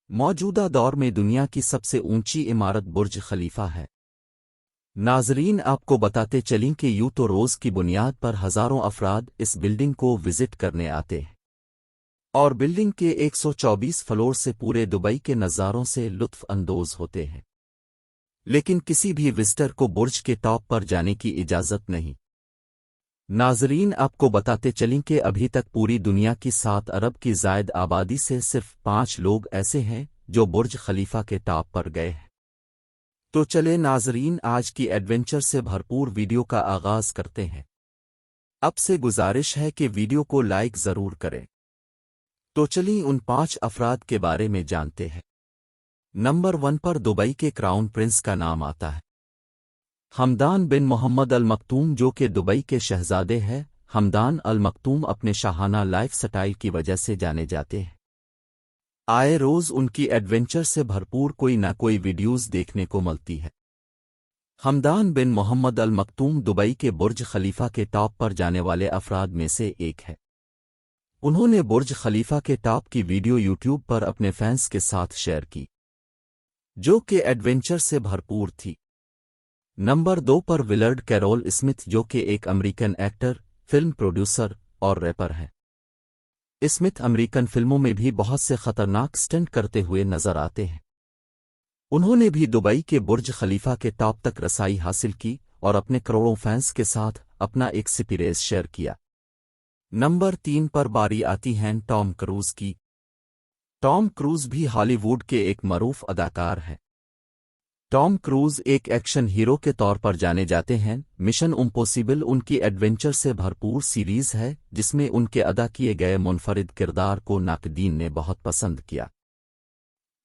موجودہ دور میں دنیا کی سب سے اونچی عمارت برج خلیفہ ہے۔ ناظرین، آپ کو بتاتے چلیں کہ یوں تو روز کی بنیاد پر ہزاروں افراد اس بلڈنگ کو وزٹ کرنے آتے ہیں اور بلڈنگ کے 124 فلور سے پورے دبئی کے نظاروں سے لطف اندوز ہوتے ہیں، لیکن کسی بھی وزٹر کو برج کے ٹاپ پر جانے کی اجازت نہیں۔ ناظرین، آپ کو بتاتے چلیں کہ ابھی تک پوری دنیا کی 7 ارب کی زائد آبادی سے صرف 5 لوگ ایسے ہیں جو برج خلیفہ کے ٹاپ پر گئے ہیں۔ تو چلے ناظرین، آج کی ایڈونچر سے بھرپور ویڈیو کا آغاز کرتے ہیں۔ اب سے گزارش ہے کہ ویڈیو کو لائک ضرور کریں۔ تو چلیں ان 5 افراد کے بارے میں جانتے ہیں۔ نمبر 1 پر دبئی کے کراؤن پرنس کا نام آتا ہے، حمدان بن محمد المکتوم، جو کہ دبئی کے شہزادے ہیں۔ حمدان المکتوم اپنے شاہانہ لائف سٹائل کی وجہ سے جانے جاتے ہیں۔ آئے روز ان کی ایڈونچر سے بھرپور کوئی نہ کوئی ویڈیوز دیکھنے کو ملتی ہے۔ حمدان بن محمد المکتوم دبئی کے برج خلیفہ کے ٹاپ پر جانے والے افراد میں سے ایک ہے۔ انہوں نے برج خلیفہ کے ٹاپ کی ویڈیو یوٹیوب پر اپنے فینس کے ساتھ شیئر کی، جو کہ ایڈونچر سے بھرپور تھی۔ نمبر 2 پر ولرڈ کیرول اسمتھ، جو کہ ایک امریکن ایکٹر، فلم پروڈیوسر اور ریپر ہے۔ اسمتھ امریکن فلموں میں بھی بہت سے خطرناک سٹنٹ کرتے ہوئے نظر آتے ہیں۔ انہوں نے بھی دبئی کے برج خلیفہ کے ٹاپ تک رسائی حاصل کی اور اپنے کروڑوں فینس کے ساتھ اپنا ایک سپریز شیئر کیا۔ نمبر 3 پر باری آتی ہے ٹام کروز کی۔ ٹام کروز بھی ہالی ووڈ کے ایک معروف اداکار ہیں۔ ٹام کروز ایک ایکشن ہیرو کے طور پر جانے جاتے ہیں۔ مشن امپوسیبل ان کی ایڈونچر سے بھرپور سیریز ہے، جس میں ان کے ادا کیے گئے منفرد کردار کو ناقدین نے بہت پسند کیا۔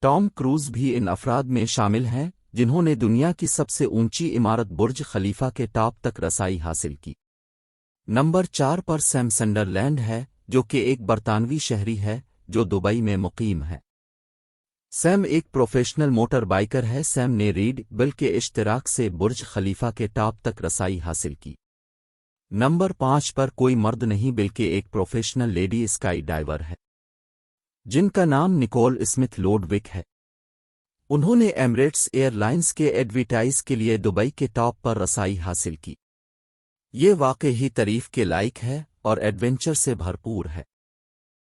ٹام کروز بھی ان افراد میں شامل ہیں جنہوں نے دنیا کی سب سے اونچی عمارت برج خلیفہ کے ٹاپ تک رسائی حاصل کی۔ نمبر 4 پر سیم سنڈرلینڈ ہے، جو کہ ایک برطانوی شہری ہے جو دبئی میں مقیم ہے۔ سیم ایک پروفیشنل موٹر بائیکر ہے۔ سیم نے ریڈ بل کے اشتراک سے برج خلیفہ کے ٹاپ تک رسائی حاصل کی۔ نمبر 5 پر کوئی مرد نہیں بلکہ ایک پروفیشنل لیڈی اسکائی ڈائیور ہے، جن کا نام نکول اسمتھ لوڈوک ہے۔ انہوں نے ایمریٹس ایئر لائنز کے ایڈورٹائز کے لیے دبئی کے ٹاپ پر رسائی حاصل کی۔ یہ واقعی تعریف کے لائق ہے اور ایڈونچر سے بھرپور ہے۔